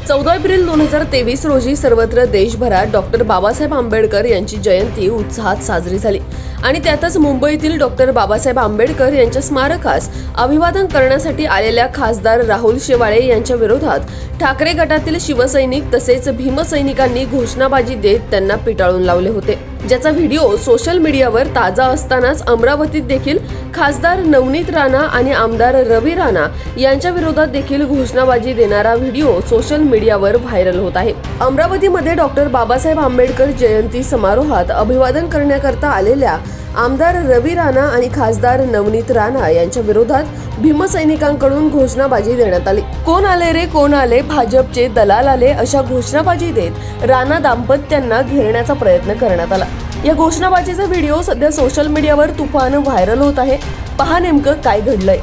14 April 2023 रोजी सर्वत्र देशभरात डॉक्टर बाबासाहेब आंबेडकर यांची जयंती उत्साहात साजरी झाली आणि त्यातच मुंबईतील डॉक्टर बाबासाहेब आंबेडकर यांच्या स्मारकास अभिवादन करण्यासाठी आलेल्या खासदार राहुल शेवाळे यांच्या विरोधात ठाकरे गटातील शिवसैनिक तसेच भीमसैनिकांनी घोषणाबाजी देत त्यांना पिटाळून लावले होते, ज्याचा व्हिडिओ सोशल मीडियावर ताजा असतानाच अमरावतीत देखील खासदार नवनीत राणा आणि आमदार रवी राणा यांच्या विरोधात देखील घोषणाबाजी देणारा व्हिडिओ सोशल मीडियावर व्हायरल होत आहे। अमरावतीमध्ये डॉक्टर बाबासाहेब आंबेडकर जयंती समारोहात अभिवादन करण्याकरता आलेल्या आमदार रवी राणा आणि खासदार नवनीत राणा यांच्या विरोधात भीमसैनिकांकडून घोषणाबाजी देण्यात आली। कोण आले रे कोण आले, भाजपचे दलाल आले, अशा घोषणाबाजी देत राणा दाम्पत्यांना घेरण्याचा प्रयत्न करण्यात आला। या घोषणाबाजीचा व्हिडिओ सध्या सोशल मीडियावर तुफान व्हायरल होत आहे। पहा नेमकं काय घडलंय।